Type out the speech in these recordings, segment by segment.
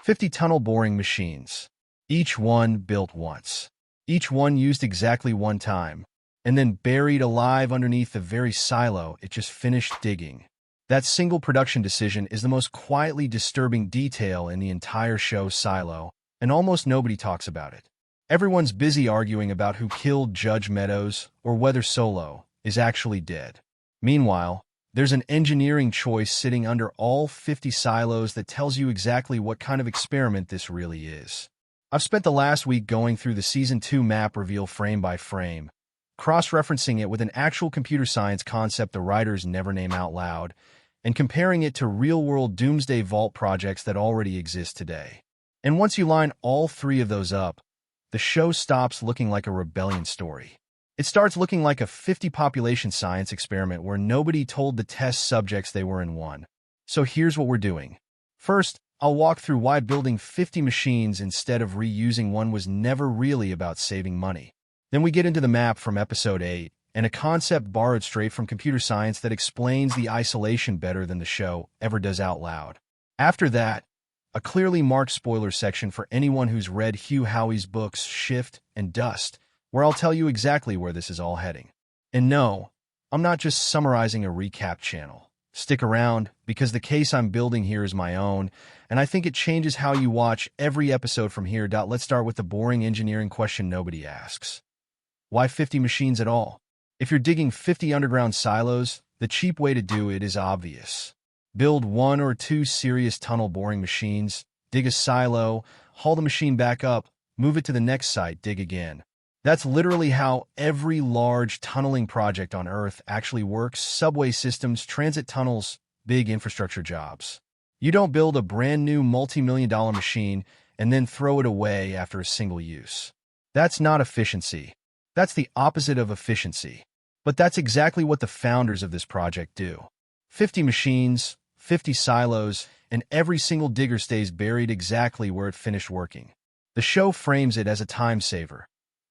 50 tunnel boring machines. Each one built once. Each one used exactly one time, and then buried alive underneath the very silo it just finished digging. That single production decision is the most quietly disturbing detail in the entire show Silo, and almost nobody talks about it. Everyone's busy arguing about who killed Judge Meadows or whether Solo is actually dead. Meanwhile, there's an engineering choice sitting under all 50 silos that tells you exactly what kind of experiment this really is. I've spent the last week going through the Season 2 map reveal frame by frame, cross-referencing it with an actual computer science concept the writers never name out loud, and comparing it to real-world Doomsday Vault projects that already exist today. And once you line all three of those up, the show stops looking like a rebellion story. It starts looking like a 50 population science experiment where nobody told the test subjects they were in one. So here's what we're doing. First, I'll walk through why building 50 machines instead of reusing one was never really about saving money. Then we get into the map from Episode 8, and a concept borrowed straight from computer science that explains the isolation better than the show ever does out loud. After that, a clearly marked spoiler section for anyone who's read Hugh Howey's books Shift and Dust, where I'll tell you exactly where this is all heading. And no, I'm not just summarizing a recap channel. Stick around, because the case I'm building here is my own, and I think it changes how you watch every episode from here. Let's start with the boring engineering question nobody asks. Why 50 machines at all? If you're digging 50 underground silos, the cheap way to do it is obvious. Build 1 or 2 serious tunnel boring machines, dig a silo, haul the machine back up, move it to the next site, dig again. That's literally how every large tunneling project on Earth actually works: subway systems, transit tunnels, big infrastructure jobs. You don't build a brand new multi-million-dollar machine and then throw it away after a single use. That's not efficiency. That's the opposite of efficiency. But that's exactly what the founders of this project do. 50 machines, 50 silos, and every single digger stays buried exactly where it finished working. The show frames it as a time saver.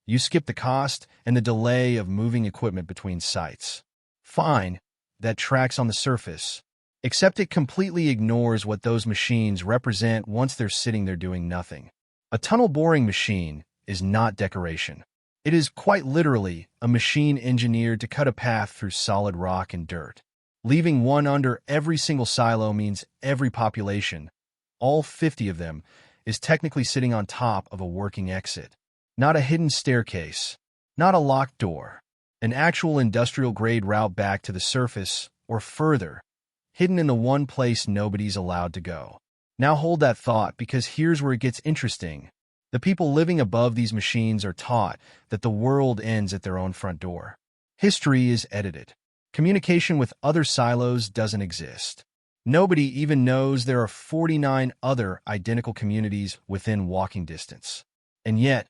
You skip the cost and the delay of moving equipment between sites. Fine, that tracks on the surface. Except it completely ignores what those machines represent once they're sitting there doing nothing. A tunnel boring machine is not decoration. It is quite literally a machine engineered to cut a path through solid rock and dirt. Leaving one under every single silo means every population, all 50 of them, is technically sitting on top of a working exit. Not a hidden staircase, not a locked door, an actual industrial-grade route back to the surface, or further, hidden in the one place nobody's allowed to go. Now hold that thought, because here's where it gets interesting. The people living above these machines are taught that the world ends at their own front door. History is edited. Communication with other silos doesn't exist. Nobody even knows there are 49 other identical communities within walking distance. And yet,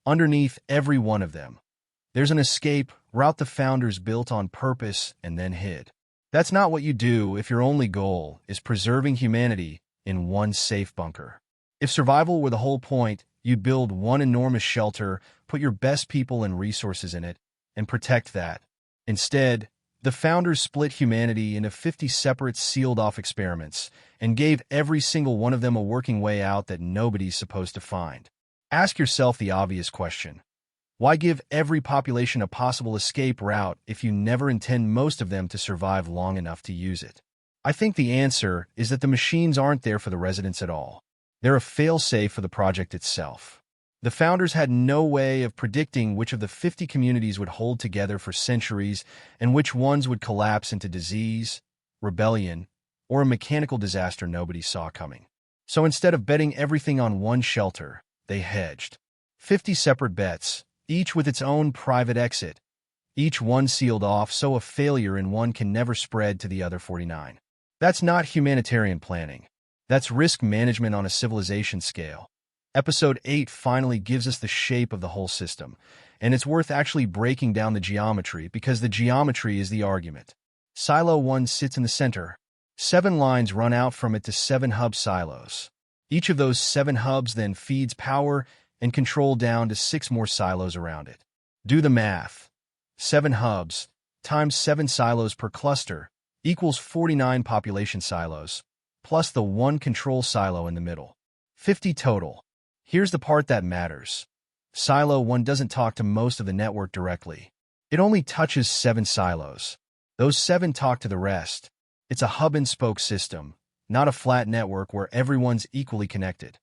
underneath every one of them, there's an escape route the founders built on purpose and then hid. That's not what you do if your only goal is preserving humanity in one safe bunker. If survival were the whole point, you'd build one enormous shelter, put your best people and resources in it, and protect that. Instead, the founders split humanity into 50 separate sealed-off experiments and gave every single one of them a working way out that nobody's supposed to find. Ask yourself the obvious question. Why give every population a possible escape route if you never intend most of them to survive long enough to use it? I think the answer is that the machines aren't there for the residents at all. They're a fail-safe for the project itself. The founders had no way of predicting which of the 50 communities would hold together for centuries and which ones would collapse into disease, rebellion, or a mechanical disaster nobody saw coming. So instead of betting everything on one shelter, they hedged. 50 separate bets, each with its own private exit, each one sealed off so a failure in one can never spread to the other 49. That's not humanitarian planning. That's risk management on a civilization scale. Episode 8 finally gives us the shape of the whole system, and it's worth actually breaking down the geometry because the geometry is the argument. Silo 1 sits in the center. 7 lines run out from it to 7 hub silos. Each of those 7 hubs then feeds power and control down to 6 more silos around it. Do the math. 7 hubs times 7 silos per cluster equals 49 population silos, plus the 1 control silo in the middle. 50 total. Here's the part that matters. Silo 1 doesn't talk to most of the network directly. It only touches 7 silos. Those 7 talk to the rest. It's a hub-and-spoke system, not a flat network where everyone's equally connected.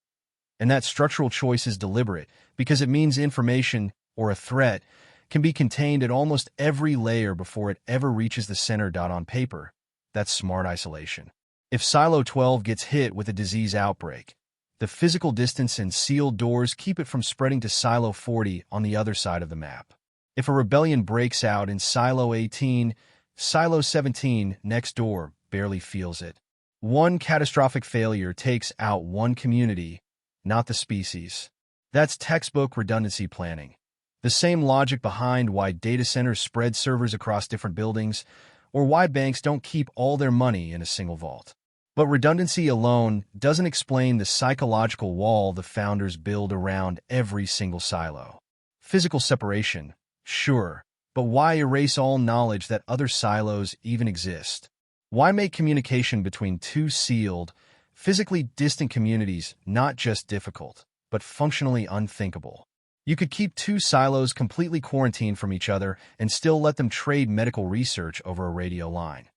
And that structural choice is deliberate because it means information, or a threat, can be contained at almost every layer before it ever reaches the center. On paper, that's smart isolation. If Silo 12 gets hit with a disease outbreak, the physical distance and sealed doors keep it from spreading to Silo 40 on the other side of the map. If a rebellion breaks out in Silo 18, Silo 17 next door barely feels it. One catastrophic failure takes out one community, not the species. That's textbook redundancy planning. The same logic behind why data centers spread servers across different buildings, or why banks don't keep all their money in a single vault. But redundancy alone doesn't explain the psychological wall the founders build around every single silo. Physical separation, sure, but why erase all knowledge that other silos even exist? Why make communication between two sealed, physically distant communities not just difficult, but functionally unthinkable? You could keep 2 silos completely quarantined from each other and still let them trade medical research over a radio line.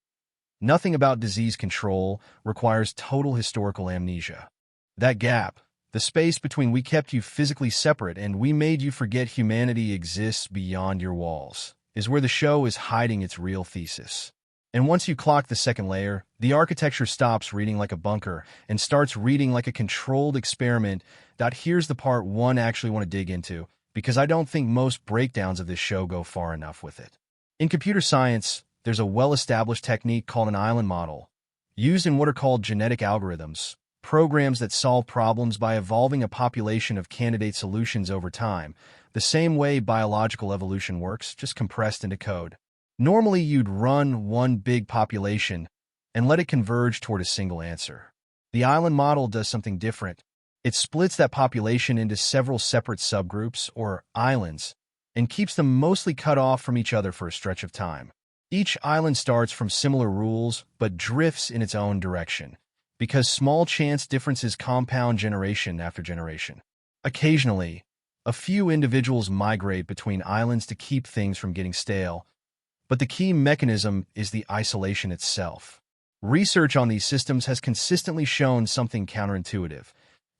Nothing about disease control requires total historical amnesia. That gap, the space between we kept you physically separate and we made you forget humanity exists beyond your walls, is where the show is hiding its real thesis. And once you clock the second layer, the architecture stops reading like a bunker and starts reading like a controlled experiment. Here's the part one actually want to dig into, because I don't think most breakdowns of this show go far enough with it. In computer science, there's a well-established technique called an island model, used in what are called genetic algorithms, programs that solve problems by evolving a population of candidate solutions over time, the same way biological evolution works, just compressed into code. Normally, you'd run one big population and let it converge toward a single answer. The island model does something different. It splits that population into several separate subgroups, or islands, and keeps them mostly cut off from each other for a stretch of time. Each island starts from similar rules, but drifts in its own direction, because small chance differences compound generation after generation. Occasionally, a few individuals migrate between islands to keep things from getting stale, but the key mechanism is the isolation itself. Research on these systems has consistently shown something counterintuitive.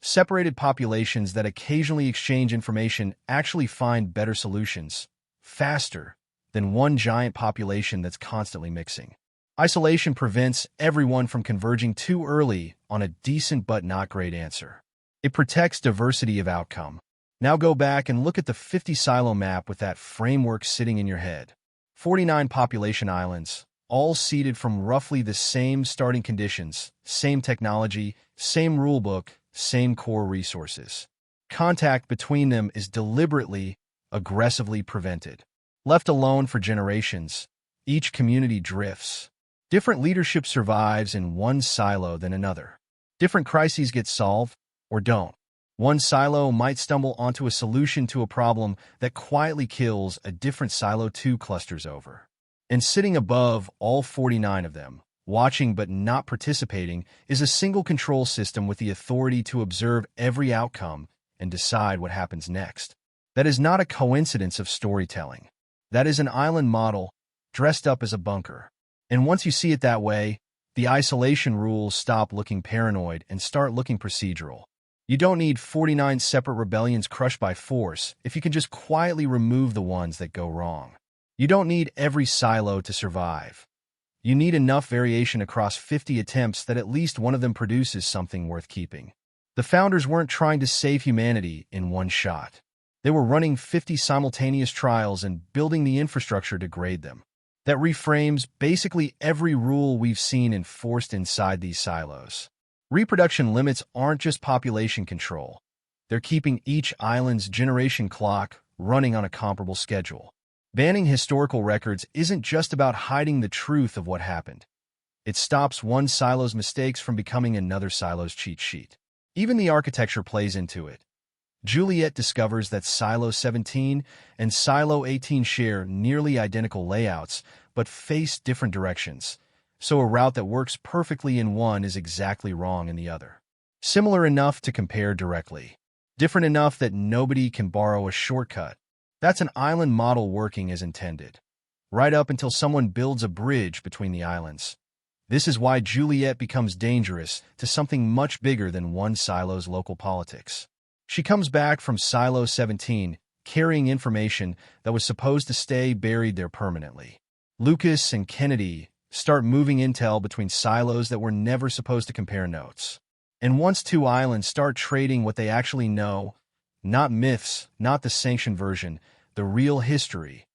Separated populations that occasionally exchange information actually find better solutions, faster, than one giant population that's constantly mixing. Isolation prevents everyone from converging too early on a decent but not great answer. It protects diversity of outcome. Now go back and look at the 50 silo map with that framework sitting in your head. 49 population islands, all seeded from roughly the same starting conditions, same technology, same rulebook, same core resources. Contact between them is deliberately, aggressively prevented. Left alone for generations, each community drifts. Different leadership survives in one silo than another. Different crises get solved, or don't. One silo might stumble onto a solution to a problem that quietly kills a different silo 2 clusters over. And sitting above all 49 of them, watching but not participating, is a single control system with the authority to observe every outcome and decide what happens next. That is not a coincidence of storytelling. That is an island model dressed up as a bunker. And once you see it that way, the isolation rules stop looking paranoid and start looking procedural. You don't need 49 separate rebellions crushed by force if you can just quietly remove the ones that go wrong. You don't need every silo to survive. You need enough variation across 50 attempts that at least one of them produces something worth keeping. The founders weren't trying to save humanity in one shot. They were running 50 simultaneous trials and building the infrastructure to grade them. That reframes basically every rule we've seen enforced inside these silos. Reproduction limits aren't just population control. They're keeping each island's generation clock running on a comparable schedule. Banning historical records isn't just about hiding the truth of what happened. It stops one silo's mistakes from becoming another silo's cheat sheet. Even the architecture plays into it. Juliet discovers that Silo 17 and Silo 18 share nearly identical layouts, but face different directions, so a route that works perfectly in one is exactly wrong in the other. Similar enough to compare directly. Different enough that nobody can borrow a shortcut. That's an island model working as intended. Right up until someone builds a bridge between the islands. This is why Juliet becomes dangerous to something much bigger than one silo's local politics. She comes back from Silo 17, carrying information that was supposed to stay buried there permanently. Lucas and Kennedy start moving intel between silos that were never supposed to compare notes. And once two islands start trading what they actually know, not myths, not the sanctioned version, the real history,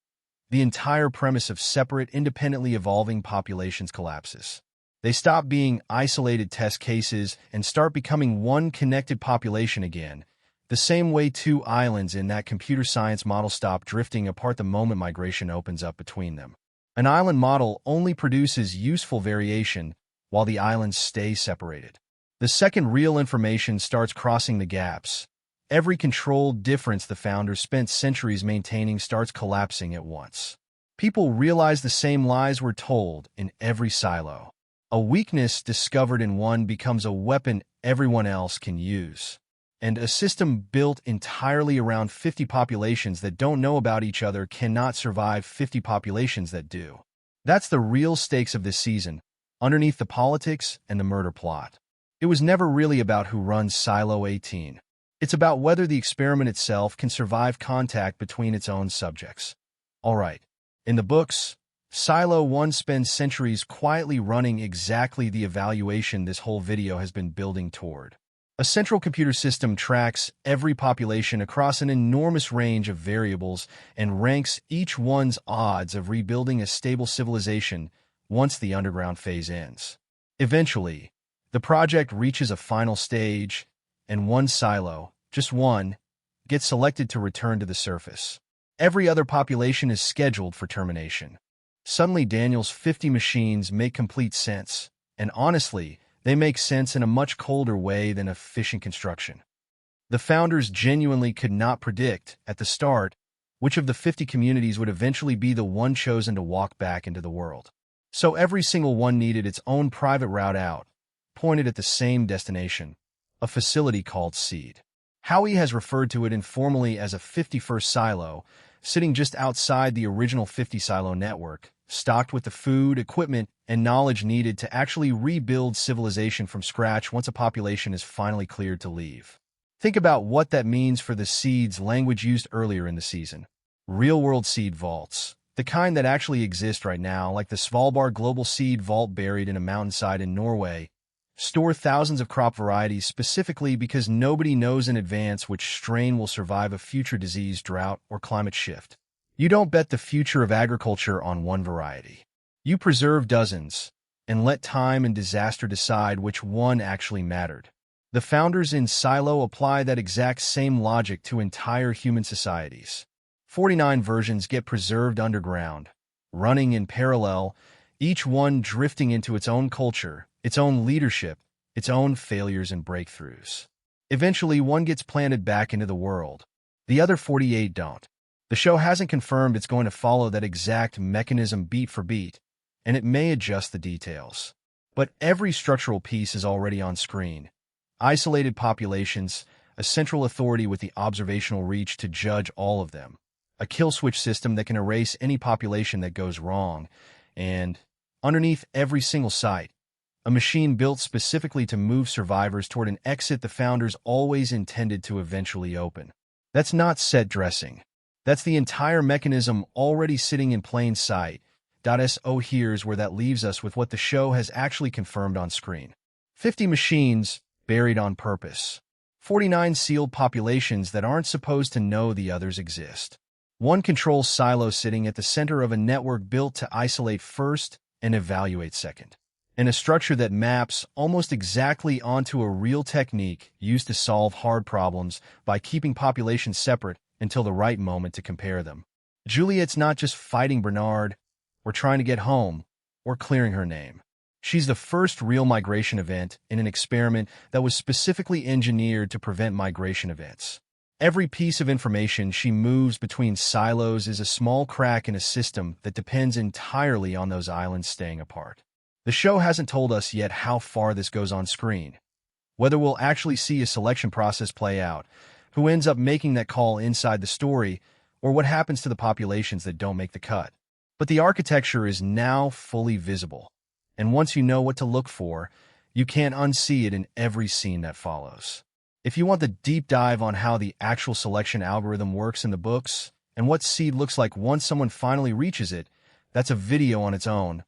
the entire premise of separate, independently evolving populations collapses. They stop being isolated test cases and start becoming one connected population again, the same way two islands in that computer science model stop drifting apart the moment migration opens up between them. An island model only produces useful variation while the islands stay separated. The second real information starts crossing the gaps. Every controlled difference the founders spent centuries maintaining starts collapsing at once. People realize the same lies were told in every silo. A weakness discovered in one becomes a weapon everyone else can use. And a system built entirely around 50 populations that don't know about each other cannot survive 50 populations that do. That's the real stakes of this season, underneath the politics and the murder plot. It was never really about who runs Silo 18. It's about whether the experiment itself can survive contact between its own subjects. Alright, in the books, Silo 1 spends centuries quietly running exactly the evaluation this whole video has been building toward. A central computer system tracks every population across an enormous range of variables and ranks each one's odds of rebuilding a stable civilization once the underground phase ends. Eventually, the project reaches a final stage, and one silo, just one, gets selected to return to the surface. Every other population is scheduled for termination. Suddenly, Daniel's 50 machines make complete sense, and honestly, they make sense in a much colder way than efficient construction. The founders genuinely could not predict, at the start, which of the 50 communities would eventually be the one chosen to walk back into the world. So every single one needed its own private route out, pointed at the same destination, a facility called Seed. Howey has referred to it informally as a 51st silo, sitting just outside the original 50-silo network, stocked with the food, equipment, and knowledge needed to actually rebuild civilization from scratch once a population is finally cleared to leave. Think about what that means for the Seed's language used earlier in the season. Real-world seed vaults, the kind that actually exist right now, like the Svalbard Global Seed Vault buried in a mountainside in Norway, store thousands of crop varieties specifically because nobody knows in advance which strain will survive a future disease, drought, or climate shift. You don't bet the future of agriculture on one variety. You preserve dozens, and let time and disaster decide which one actually mattered. The founders in Silo apply that exact same logic to entire human societies. 49 versions get preserved underground, running in parallel, each one drifting into its own culture, its own leadership, its own failures and breakthroughs. Eventually, one gets planted back into the world. The other 48 don't. The show hasn't confirmed it's going to follow that exact mechanism beat for beat, and it may adjust the details. But every structural piece is already on screen. Isolated populations, a central authority with the observational reach to judge all of them, a kill switch system that can erase any population that goes wrong, and, underneath every single site, a machine built specifically to move survivors toward an exit the founders always intended to eventually open. That's not set dressing. That's the entire mechanism already sitting in plain sight. So here's where that leaves us with what the show has actually confirmed on screen. 50 machines buried on purpose. 49 sealed populations that aren't supposed to know the others exist. One control silo sitting at the center of a network built to isolate first and evaluate second. And a structure that maps almost exactly onto a real technique used to solve hard problems by keeping populations separate until the right moment to compare them. Juliet's not just fighting Bernard, or trying to get home, or clearing her name. She's the first real migration event in an experiment that was specifically engineered to prevent migration events. Every piece of information she moves between silos is a small crack in a system that depends entirely on those islands staying apart. The show hasn't told us yet how far this goes on screen, whether we'll actually see a selection process play out, who ends up making that call inside the story, or what happens to the populations that don't make the cut. But the architecture is now fully visible, and once you know what to look for, you can't unsee it in every scene that follows. If you want the deep dive on how the actual selection algorithm works in the books, and what seed looks like once someone finally reaches it, that's a video on its own.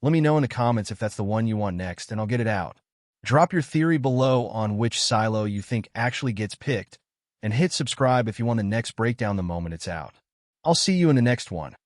Let me know in the comments if that's the one you want next, and I'll get it out. Drop your theory below on which silo you think actually gets picked, and hit subscribe if you want the next breakdown the moment it's out. I'll see you in the next one.